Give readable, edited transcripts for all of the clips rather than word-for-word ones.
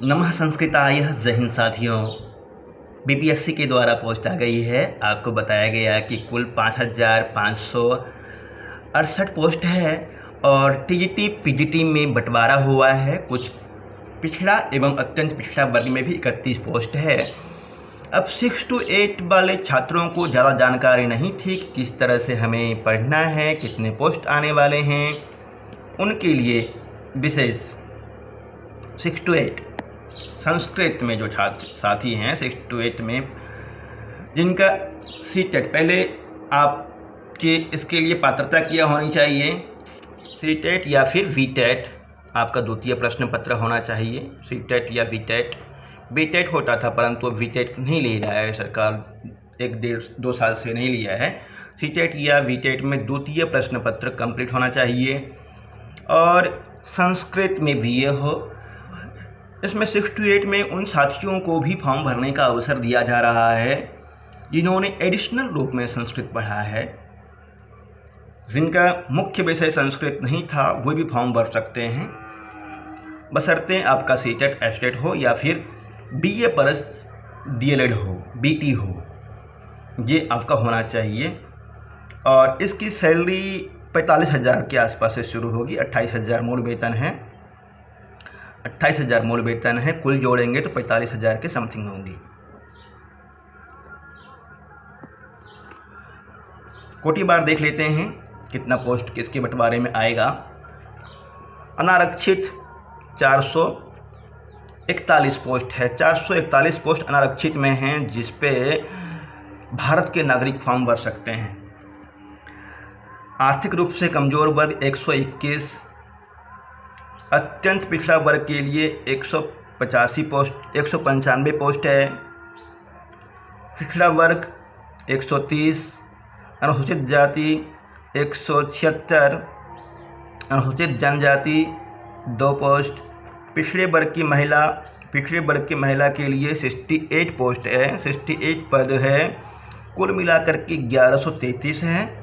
नमः संस्कृताय। जय हिंद साथियों। बीपीएससी के द्वारा पोस्ट आ गई है। आपको बताया गया कि कुल 5568 पोस्ट है और टीजीटी पीजीटी में बंटवारा हुआ है। कुछ पिछड़ा एवं अत्यंत पिछड़ा वर्ग में भी 31 पोस्ट है। अब 6 to 8 वाले छात्रों को ज़्यादा जानकारी नहीं थी कि किस तरह से हमें पढ़ना है, कितने पोस्ट आने वाले हैं। उनके लिए विशेष 6 to 8 संस्कृत में जो छात्र साथी हैं 6 to 8 में जिनका सीटेट पहले आपके इसके लिए पात्रता क्या होनी चाहिए, सीटेट या फिर वीटेट आपका द्वितीय प्रश्न पत्र होना चाहिए। सीटेट या वीटेट, बीटेट होता था परंतु वीटेट नहीं ले रहा है सरकार, 1-1.5-2 साल से नहीं लिया है। सीटेट या वीटेट में द्वितीय प्रश्न पत्र कंप्लीट होना चाहिए और संस्कृत में बीए हो। इसमें 6 to 8 में उन साथियों को भी फॉर्म भरने का अवसर दिया जा रहा है जिन्होंने एडिशनल रूप में संस्कृत पढ़ा है। जिनका मुख्य विषय संस्कृत नहीं था वो भी फॉर्म भर सकते हैं, बशर्ते आपका सीटेट एस्टेट हो या फिर बीए प्लस डीएलएड हो, बीटी हो, ये आपका होना चाहिए। और इसकी सैलरी 45,000 के आसपास से शुरू होगी। 28,000 मूल वेतन है, 28,000 मूल वेतन है। कुल जोड़ेंगे तो 45,000 के समथिंग होंगी। कोटि बार देख लेते हैं कितना पोस्ट किसके बंटवारे में आएगा। अनारक्षित 441 पोस्ट है। 441 पोस्ट अनारक्षित में हैं जिस पे भारत के नागरिक फॉर्म भर सकते हैं। आर्थिक रूप से कमज़ोर वर्ग 121, अत्यंत पिछड़ा वर्ग के लिए 185 पोस्ट, 195 पोस्ट है। पिछड़ा वर्ग 130, अनुसूचित जाति 176, अनुसूचित जनजाति 2 पोस्ट। पिछड़े वर्ग की महिला के लिए 68 पोस्ट है, 68 पद है। कुल मिलाकर के 1133 हैं।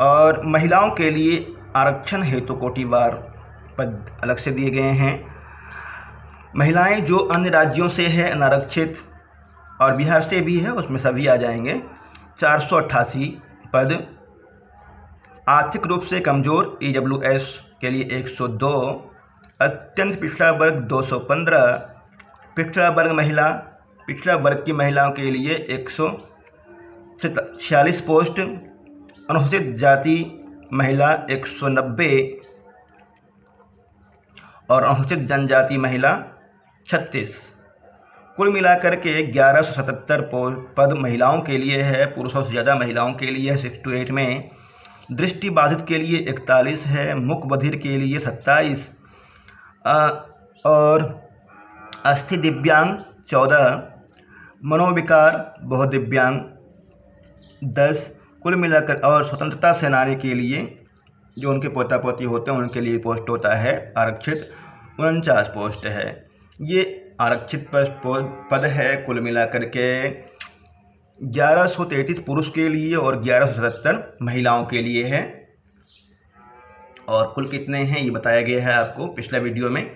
और महिलाओं के लिए आरक्षण हेतु कोटिवार पद अलग से दिए गए हैं। महिलाएं जो अन्य राज्यों से है अनारक्षित और बिहार से भी है उसमें सभी आ जाएंगे। 488 पद। आर्थिक रूप से कमज़ोर EWS के लिए 102, अत्यंत पिछड़ा वर्ग 215, पिछड़ा वर्ग की महिलाओं के लिए 146 पोस्ट, अनुसूचित जाति महिला 190 और अनुसूचित जनजाति महिला 36। कुल मिलाकर के 1177 पद महिलाओं के लिए है। पुरुषों से ज़्यादा महिलाओं के लिए है 6 to 8 में। दृष्टि बाधित के लिए 41 है, मुख बधिर के लिए 27 और अस्थि दिव्यांग 14, मनोविकार बहुदिव्यांग 10। कुल मिलाकर और स्वतंत्रता सेनानी के लिए जो उनके पोता पोती होते हैं उनके लिए पोस्ट होता है आरक्षित 49 पोस्ट है। ये आरक्षित पद है। कुल मिलाकर के 1133 पुरुष के लिए और 1177 महिलाओं के लिए है। और कुल कितने हैं ये बताया गया है आपको पिछला वीडियो में।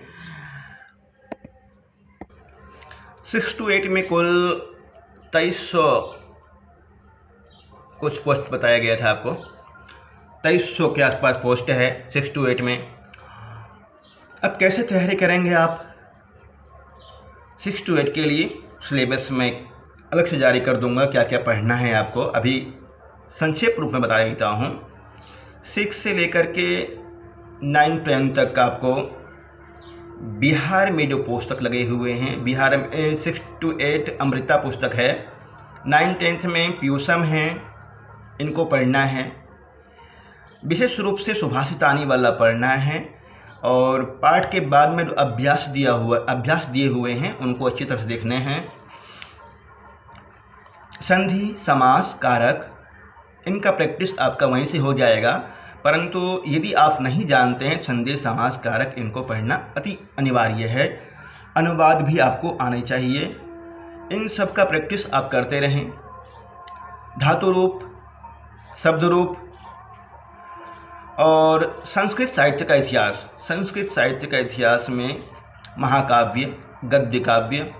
6 to 8 में कुल 2300 कुछ पोस्ट बताया गया था आपको। 2300 के आसपास पोस्ट है 6 to 8 में। अब कैसे तैयारी करेंगे आप 6 to 8 के लिए? सिलेबस में अलग से जारी कर दूंगा क्या क्या पढ़ना है आपको। अभी संक्षेप रूप में बता देता हूँ। 6 से लेकर के 9-10 तक आपको बिहार में जो पुस्तक लगे हुए हैं, बिहार में 6 to 8 अमृता पुस्तक है। 9-10 में प्यूसम है, इनको पढ़ना है। विशेष रूप से सुभाषितानी वाला पढ़ना है और पाठ के बाद में जो अभ्यास दिए हुए हैं उनको अच्छी तरह से देखने हैं। संधि, समास, कारक, इनका प्रैक्टिस आपका वहीं से हो जाएगा। परंतु यदि आप नहीं जानते हैं संधि, समास, कारक, इनको पढ़ना अति अनिवार्य है। अनुवाद भी आपको आने चाहिए। इन सब का प्रैक्टिस आप करते रहें। धातु रूप, शब्द रूप और संस्कृत साहित्य का इतिहास में महाकाव्य, गद्य काव्य,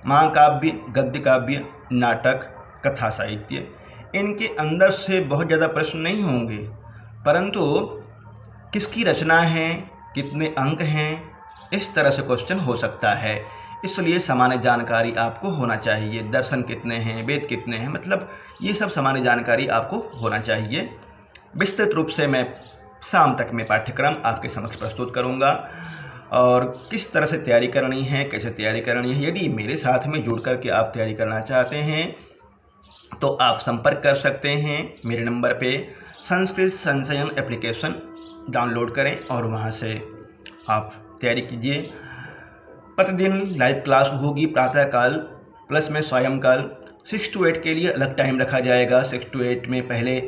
महाकाव्य, गद्य काव्य, नाटक, कथा साहित्य। इनके अंदर से बहुत ज़्यादा प्रश्न नहीं होंगे, परंतु किसकी रचना है, कितने अंक हैं, इस तरह से क्वेश्चन हो सकता है। इसलिए सामान्य जानकारी आपको होना चाहिए। दर्शन कितने हैं, वेद कितने हैं, मतलब ये सब सामान्य जानकारी आपको होना चाहिए। विस्तृत रूप से मैं शाम तक में पाठ्यक्रम आपके समक्ष प्रस्तुत करूंगा और किस तरह से तैयारी करनी है, कैसे तैयारी करनी है। यदि मेरे साथ में जुड़ कर के आप तैयारी करना चाहते हैं तो आप संपर्क कर सकते हैं मेरे नंबर पे। संस्कृत संचयन एप्लीकेशन डाउनलोड करें और वहाँ से आप तैयारी कीजिए। प्रतिदिन लाइव क्लास होगी प्रातःकाल प्लस में सायंकाल। 6 to 8 के लिए अलग टाइम रखा जाएगा। 6 to 8 में पहले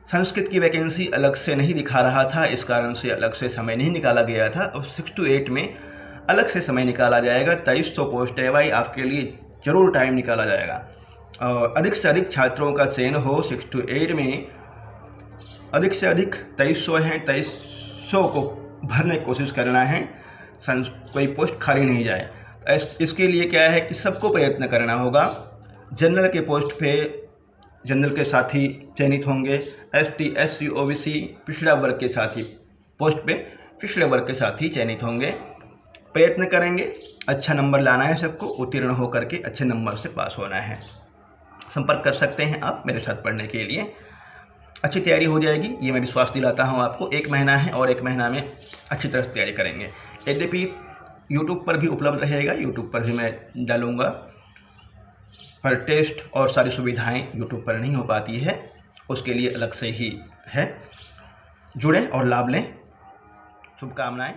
संस्कृत की वैकेंसी अलग से नहीं दिखा रहा था, इस कारण से अलग से समय नहीं निकाला गया था। अब 6 to 8 में अलग से समय निकाला जाएगा। 2300 पोस्ट है भाई, आपके लिए ज़रूर टाइम निकाला जाएगा और अधिक से अधिक छात्रों का चयन हो। 6 to 8 में अधिक से अधिक 2300 हैं, 2300 को भरने की कोशिश करना है, कोई पोस्ट खाली नहीं जाए। इसके लिए क्या है कि सबको प्रयत्न करना होगा। जनरल के पोस्ट पे जनरल के साथी चयनित होंगे, ST SC OBC पिछड़ा वर्ग के साथी पोस्ट पे पिछड़े वर्ग के साथी चयनित होंगे। प्रयत्न करेंगे, अच्छा नंबर लाना है, सबको उत्तीर्ण होकर के अच्छे नंबर से पास होना है। संपर्क कर सकते हैं आप मेरे साथ पढ़ने के लिए। अच्छी तैयारी हो जाएगी, ये मैं विश्वास दिलाता हूँ आपको। 1 महीना है और 1 महीना में अच्छी तरह से तैयारी करेंगे। यद्यपि यूट्यूब पर भी उपलब्ध रहेगा, यूट्यूब पर भी मैं डालूँगा, पर टेस्ट और सारी सुविधाएं यूट्यूब पर नहीं हो पाती है, उसके लिए अलग से ही है। जुड़ें और लाभ लें। शुभकामनाएं।